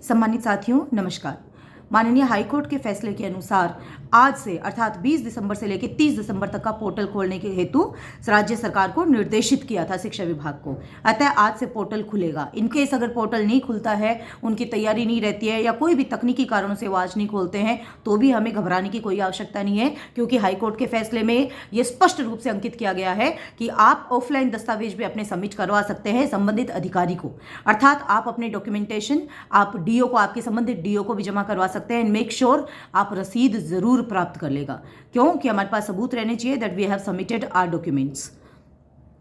सम्मानित साथियों, नमस्कार। माननीय हाईकोर्ट के फैसले के अनुसार आज से अर्थात 20 दिसंबर से लेकर 30 दिसंबर तक का पोर्टल खोलने के हेतु राज्य सरकार को निर्देशित किया था शिक्षा विभाग को। अतः आज से पोर्टल खुलेगा। इनकेस अगर पोर्टल नहीं खुलता है, उनकी तैयारी नहीं रहती है या कोई भी तकनीकी कारणों से वो आज नहीं खोलते हैं, तो भी हमें घबराने की कोई आवश्यकता नहीं है, क्योंकि हाईकोर्ट के फैसले में यह स्पष्ट रूप से अंकित किया गया है कि आप ऑफलाइन दस्तावेज भी अपने सबमिट करवा सकते हैं संबंधित अधिकारी को। अर्थात आप अपने डॉक्यूमेंटेशन आप डीओ को, आपके संबंधित डीओ को भी जमा करवा सकते हैं। मेक श्योर आप रसीद जरूर प्राप्त कर लेगा, क्योंकि हमारे पास सबूत रहने चाहिए that we have submitted our documents.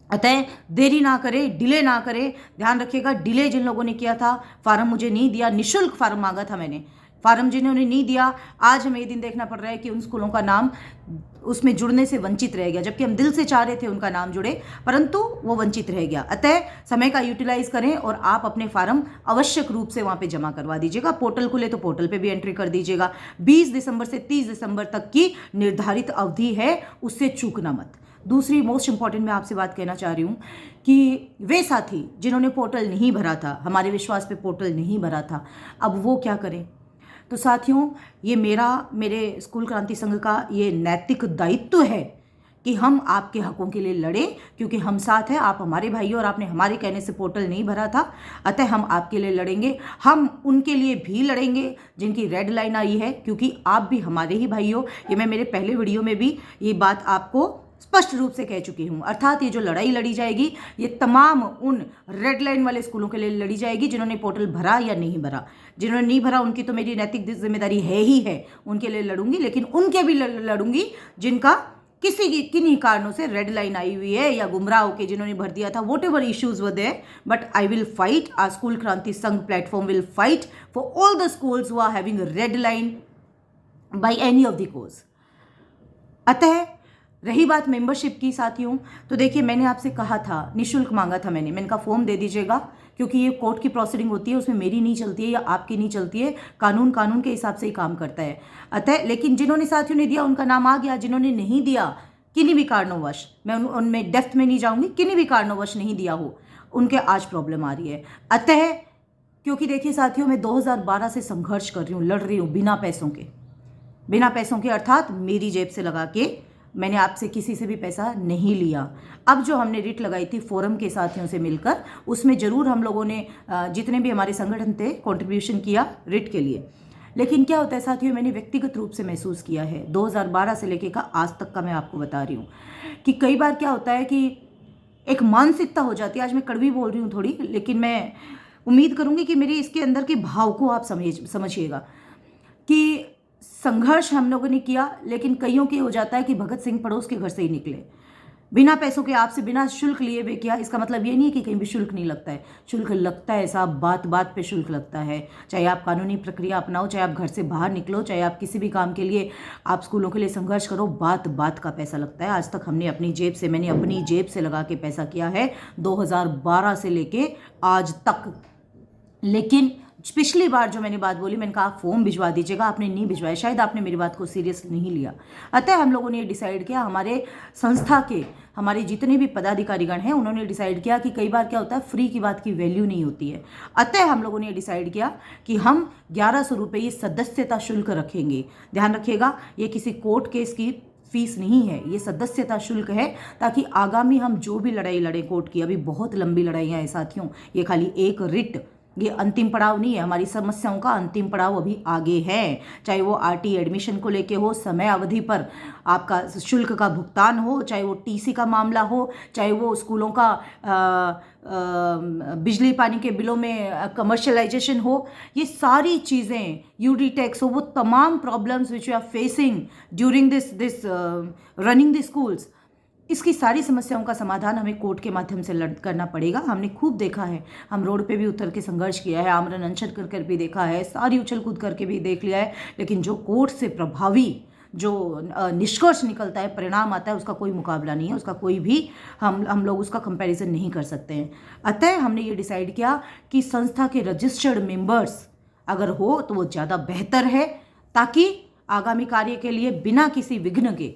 अतः देरी ना करें, डिले ना करें। ध्यान रखिएगा, डिले जिन लोगों ने किया था, फार्म मुझे नहीं दिया, निःशुल्क फार्म मांगा था मैंने, फार्म जिन्होंने नहीं दिया, आज हमें ये दिन देखना पड़ रहा है कि उन स्कूलों का नाम उसमें जुड़ने से वंचित रह गया, जबकि हम दिल से चाह रहे थे उनका नाम जुड़े, परंतु वो वंचित रह गया। अतः समय का यूटिलाइज करें और आप अपने फार्म आवश्यक रूप से वहाँ पे जमा करवा दीजिएगा। पोर्टल खुले तो पोर्टल पे भी एंट्री कर दीजिएगा। 20 दिसंबर से 30 दिसंबर तक की निर्धारित अवधि है, उससे चूकना मत। दूसरी मोस्ट इंपॉर्टेंट मैं आपसे बात कहना चाह रही हूँ कि वे साथी जिन्होंने पोर्टल नहीं भरा था, हमारे विश्वास पे पोर्टल नहीं भरा था, अब वो क्या करें? तो साथियों, ये मेरे स्कूल क्रांति संघ का ये नैतिक दायित्व है कि हम आपके हकों के लिए लड़ें, क्योंकि हम साथ हैं, आप हमारे भाई हो और आपने हमारे कहने से पोर्टल नहीं भरा था। अतः हम आपके लिए लड़ेंगे, हम उनके लिए भी लड़ेंगे जिनकी रेड लाइन आई है, क्योंकि आप भी हमारे ही भाई हो। ये मैं मेरे पहले वीडियो में भी ये बात आपको स्पष्ट रूप से कह चुकी हूँ। अर्थात ये जो लड़ाई लड़ी जाएगी, ये तमाम उन रेड लाइन वाले स्कूलों के लिए लड़ी जाएगी जिन्होंने पोर्टल भरा या नहीं भरा। जिन्होंने नहीं भरा उनकी तो मेरी नैतिक जिम्मेदारी है ही है, उनके लिए लड़ूंगी, लेकिन उनके भी लड़ूंगी जिनका किन्हीं कारणों से रेड लाइन आई हुई है या गुमराह होकर जिन्होंने भर दिया था। Whatever issues were there, but I will fight, our school Kranti Sangh platform will fight for all the schools who are having red line by any of the cause. अतः रही बात मेंबरशिप की साथियों, तो देखिए मैंने आपसे कहा था, निःशुल्क मांगा था मैंने कहा फॉर्म दे दीजिएगा, क्योंकि ये कोर्ट की प्रोसीडिंग होती है, उसमें मेरी नहीं चलती है या आपकी नहीं चलती है, कानून के हिसाब से ही काम करता है। अतः लेकिन जिन्होंने साथियों ने दिया उनका नाम आ गया, जिन्होंने नहीं दिया किन्हीं भी कारणोंवश, मैं उनमें डेप्थ में नहीं जाऊंगी, किन्हीं भी कारणोंवश नहीं दिया हो, उनके आज प्रॉब्लम आ रही है। अतः क्योंकि देखिए साथियों, मैं 2012 से संघर्ष कर रही हूँ, लड़ रही हूँ बिना पैसों के अर्थात मेरी जेब से लगा के, मैंने आपसे किसी से भी पैसा नहीं लिया। अब जो हमने रिट लगाई थी फोरम के साथियों से मिलकर, उसमें ज़रूर हम लोगों ने जितने भी हमारे संगठन थे कंट्रीब्यूशन किया रिट के लिए। लेकिन क्या होता है साथियों, मैंने व्यक्तिगत रूप से महसूस किया है 2012 से लेके का आज तक का, मैं आपको बता रही हूँ कि कई बार क्या होता है कि एक मानसिकता हो जाती है। आज मैं कड़वी बोल रही हूँ थोड़ी, लेकिन मैं उम्मीद करूँगी कि मेरे इसके अंदर के भाव को आप समझिएगा कि संघर्ष हम लोगों ने किया, लेकिन कईयों के हो जाता है कि भगत सिंह पड़ोस के घर से ही निकले, बिना पैसों के आपसे बिना शुल्क लिए वे किया। इसका मतलब ये नहीं है कि कहीं भी शुल्क नहीं लगता है, शुल्क लगता है साहब, बात बात पे शुल्क लगता है। चाहे आप कानूनी प्रक्रिया अपनाओ, चाहे आप घर से बाहर निकलो, चाहे आप किसी भी काम के लिए आप स्कूलों के लिए संघर्ष करो, बात बात का पैसा लगता है। आज तक हमने मैंने अपनी जेब से लगा के पैसा किया है 2012 से लेके आज तक। लेकिन पिछली बार जो मैंने बात बोली, मैंने कहा फॉर्म भिजवा दीजिएगा, आपने नहीं भिजवाया, शायद आपने मेरी बात को सीरियस नहीं लिया। अतः हम लोगों ने ये डिसाइड किया, हमारे संस्था के हमारे जितने भी पदाधिकारीगण हैं उन्होंने डिसाइड किया कि कई बार क्या होता है, फ्री की बात की वैल्यू नहीं होती है। अतः हम लोगों ने ये डिसाइड किया कि हम 1100 रुपये ये सदस्यता शुल्क रखेंगे। ध्यान रखिएगा, ये किसी कोर्ट केस की फीस नहीं है, ये सदस्यता शुल्क है, ताकि आगामी हम जो भी लड़ाई लड़े कोर्ट की, अभी बहुत लंबी लड़ाइयाँ हैं साथियों, ये खाली एक रिट ये अंतिम पड़ाव नहीं है, हमारी समस्याओं का अंतिम पड़ाव अभी आगे है। चाहे वो आरटी एडमिशन को लेके हो, समय अवधि पर आपका शुल्क का भुगतान हो, चाहे वो टीसी का मामला हो, चाहे वो स्कूलों का बिजली पानी के बिलों में कमर्शलाइजेशन हो, ये सारी चीज़ें, यूडी टैक्स हो, वो तमाम problems which you are facing during this running the schools, इसकी सारी समस्याओं का समाधान हमें कोर्ट के माध्यम से करना पड़ेगा। हमने खूब देखा है, हम रोड पे भी उतर के संघर्ष किया है, आमरण अनशन कर भी देखा है, सारी उछल कूद करके भी देख लिया है, लेकिन जो कोर्ट से प्रभावी जो निष्कर्ष निकलता है, परिणाम आता है, उसका कोई मुकाबला नहीं है, उसका कोई भी हम लोग उसका कंपैरिजन नहीं कर सकते हैं। अतः हमने ये डिसाइड किया कि संस्था के रजिस्टर्ड मेंबर्स अगर हो तो वो ज़्यादा बेहतर है, ताकि आगामी कार्य के लिए बिना किसी विघ्न के,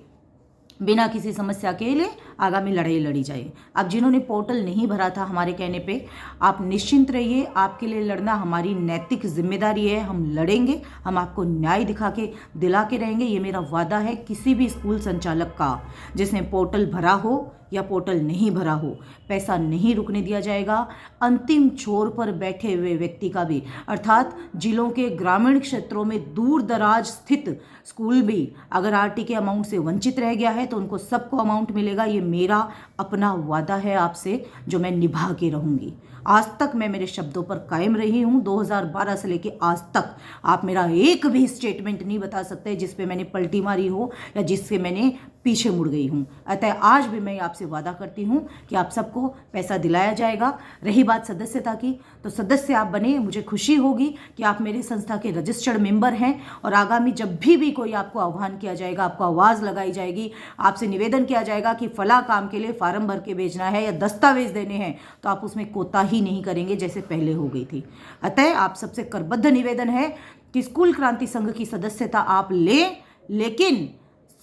बिना किसी समस्या के लिए आगामी लड़ाई लड़ी जाए। अब जिन्होंने पोर्टल नहीं भरा था हमारे कहने पे, आप निश्चिंत रहिए, आपके लिए लड़ना हमारी नैतिक जिम्मेदारी है। हम लड़ेंगे, हम आपको न्याय दिला के रहेंगे, ये मेरा वादा है। किसी भी स्कूल संचालक का जिसने पोर्टल भरा हो या पोर्टल नहीं भरा हो, पैसा नहीं रुकने दिया जाएगा। अंतिम छोर पर बैठे हुए व्यक्ति का भी, अर्थात जिलों के ग्रामीण क्षेत्रों में दूर दराज स्थित स्कूल भी अगर आरटी के अमाउंट से वंचित रह गया है तो उनको सबको अमाउंट मिलेगा। ये मेरा अपना वादा है आपसे, जो मैं निभा के रहूँगी। आज तक मैं मेरे शब्दों पर कायम रही हूँ। 2012 से लेके आज तक आप मेरा एक भी स्टेटमेंट नहीं बता सकते जिस पे मैंने पलटी मारी हो या जिससे मैंने पीछे मुड़ गई हूँ। अतः आज भी मैं आपसे वादा करती हूँ कि आप सबको पैसा दिलाया जाएगा। रही बात सदस्यता की, तो सदस्य आप बने, मुझे खुशी होगी कि आप मेरे संस्था के रजिस्टर्ड मेंबर हैं। और आगामी जब भी कोई आपको आह्वान किया जाएगा, आपको आवाज़ लगाई जाएगी, आपसे निवेदन किया जाएगा कि फला काम के लिए फार्म भर के भेजना है या दस्तावेज देने हैं, तो आप उसमें कोताही नहीं करेंगे जैसे पहले हो गई थी। अतः आप सबसे करबद्ध निवेदन है कि स्कूल क्रांति संघ की सदस्यता आप लें, लेकिन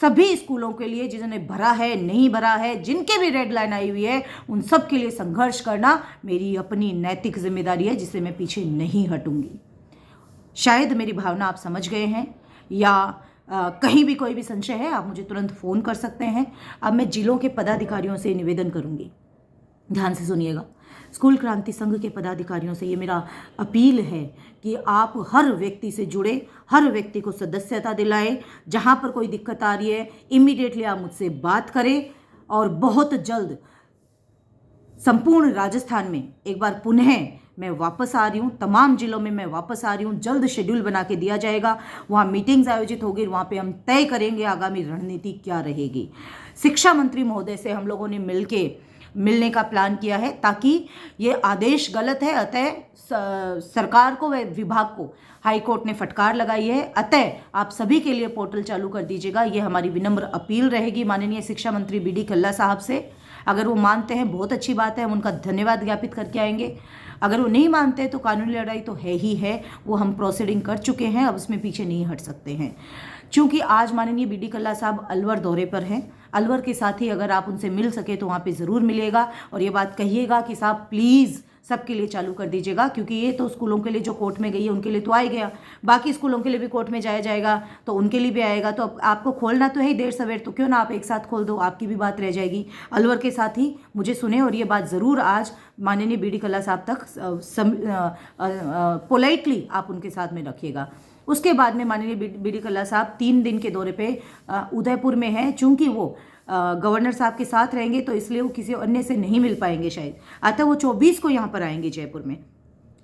सभी स्कूलों के लिए जिन्होंने भरा है, नहीं भरा है, जिनके भी रेड लाइन आई हुई है, उन सब के लिए संघर्ष करना मेरी अपनी नैतिक जिम्मेदारी है, जिससे मैं पीछे नहीं हटूंगी। शायद मेरी भावना आप समझ गए हैं, या कहीं भी कोई भी संशय है आप मुझे तुरंत फ़ोन कर सकते हैं। अब मैं जिलों के पदाधिकारियों से निवेदन करूंगी, ध्यान से सुनिएगा। स्कूल क्रांति संघ के पदाधिकारियों से ये मेरा अपील है कि आप हर व्यक्ति से जुड़े, हर व्यक्ति को सदस्यता दिलाएं। जहाँ पर कोई दिक्कत आ रही है इमीडिएटली आप मुझसे बात करें, और बहुत जल्द संपूर्ण राजस्थान में एक बार पुनः मैं वापस आ रही हूँ, तमाम जिलों में मैं वापस आ रही हूँ। जल्द शेड्यूल बना के दिया जाएगा, वहाँ मीटिंग्स आयोजित होगी, वहाँ पे हम तय करेंगे आगामी रणनीति क्या रहेगी। शिक्षा मंत्री महोदय से हम लोगों ने मिलने का प्लान किया है, ताकि ये आदेश गलत है, अतः सरकार को व विभाग को हाई कोर्ट ने फटकार लगाई है। अतः आप सभी के लिए पोर्टल चालू कर दीजिएगा, ये हमारी विनम्र अपील रहेगी माननीय शिक्षा मंत्री बी डी कल्ला साहब से। अगर वो मानते हैं बहुत अच्छी बात है, हम उनका धन्यवाद ज्ञापित करके आएंगे। अगर वो नहीं मानते तो कानूनी लड़ाई तो है ही है, वो हम प्रोसीडिंग कर चुके हैं, अब उसमें पीछे नहीं हट सकते हैं। चूँकि आज माननीय बी डी कल्ला साहब अलवर दौरे पर हैं, अलवर के साथ ही अगर आप उनसे मिल सके तो वहाँ पे ज़रूर मिलिएगा और ये बात कहिएगा कि साहब प्लीज़ सबके लिए चालू कर दीजिएगा, क्योंकि ये तो स्कूलों के लिए जो कोर्ट में गई है उनके लिए तो आ ही गया, बाकी स्कूलों के लिए भी कोर्ट में जाया जाएगा तो उनके लिए भी आएगा। तो अब आपको खोलना तो है ही देर सवेर, तो क्यों ना आप एक साथ खोल दो, आपकी भी बात रह जाएगी। अलवर के साथ ही मुझे सुने और ये बात ज़रूर आज माननीय बी डी कल्ला साहब तक पोलाइटली आप उनके साथ में रखिएगा। उसके बाद में माननीय बी डी कल्ला साहब 3 दिन के दौरे पे उदयपुर में हैं। चूँकि वो गवर्नर साहब के साथ रहेंगे तो इसलिए वो किसी अन्य से नहीं मिल पाएंगे शायद, अतः वो 24 को यहाँ पर आएंगे जयपुर में।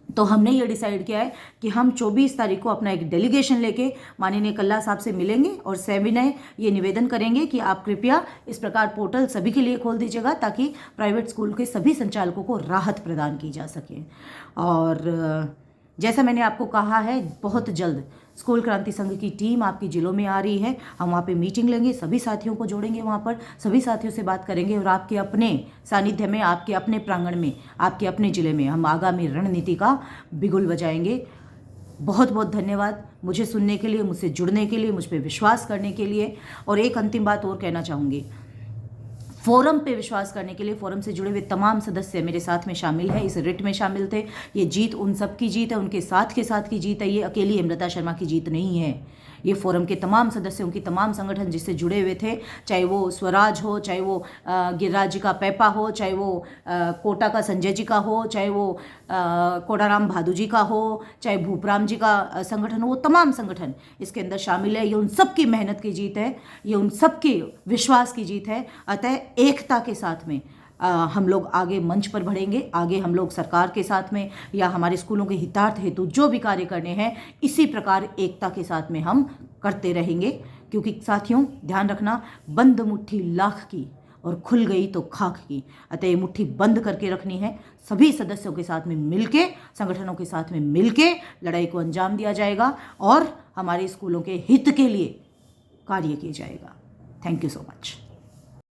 तो हमने ये डिसाइड किया है कि हम 24 तारीख को अपना एक डेलीगेशन लेके माननीय कल्ला साहब से मिलेंगे और सविनय ये निवेदन करेंगे कि आप कृपया इस प्रकार पोर्टल सभी के लिए खोल दीजिएगा, ताकि प्राइवेट स्कूल के सभी संचालकों को राहत प्रदान की जा सके। और जैसा मैंने आपको कहा है, बहुत जल्द स्कूल क्रांति संघ की टीम आपकी जिलों में आ रही है। हम वहाँ पे मीटिंग लेंगे, सभी साथियों को जोड़ेंगे, वहाँ पर सभी साथियों से बात करेंगे और आपके अपने सानिध्य में, आपके अपने प्रांगण में, आपके अपने ज़िले में हम आगामी रणनीति का बिगुल बजाएंगे। बहुत बहुत धन्यवाद मुझे सुनने के लिए, मुझसे जुड़ने के लिए, मुझ पर विश्वास करने के लिए। और एक अंतिम बात और कहना चाहूँगी, फोरम पे विश्वास करने के लिए फोरम से जुड़े हुए तमाम सदस्य मेरे साथ में शामिल हैं, इस रिट में शामिल थे। ये जीत उन सब की जीत है, उनके साथ के साथ की जीत है, ये अकेली अमृता शर्मा की जीत नहीं है। ये फोरम के तमाम सदस्यों की तमाम संगठन जिससे जुड़े हुए थे, चाहे वो स्वराज हो, चाहे वो गिरिराज जी का पैपा हो, चाहे वो कोटा का संजय जी का हो, चाहे वो कोडाराम भादू जी का हो, चाहे भूपराम जी का संगठन हो, वो तमाम संगठन इसके अंदर शामिल है। ये उन सब की मेहनत की जीत है, ये उन सब के विश्वास की जीत है। अतः एकता के साथ में हम लोग आगे मंच पर बढ़ेंगे, आगे हम लोग सरकार के साथ में या हमारे स्कूलों के हितार्थ हेतु जो भी कार्य करने हैं, इसी प्रकार एकता के साथ में हम करते रहेंगे। क्योंकि साथियों ध्यान रखना, बंद मुट्ठी लाख की और खुल गई तो खाक की। अतः ये मुट्ठी बंद करके रखनी है, सभी सदस्यों के साथ में मिलके, संगठनों के साथ में मिलके लड़ाई को अंजाम दिया जाएगा और हमारे स्कूलों के हित के लिए कार्य किया जाएगा। Thank you so much.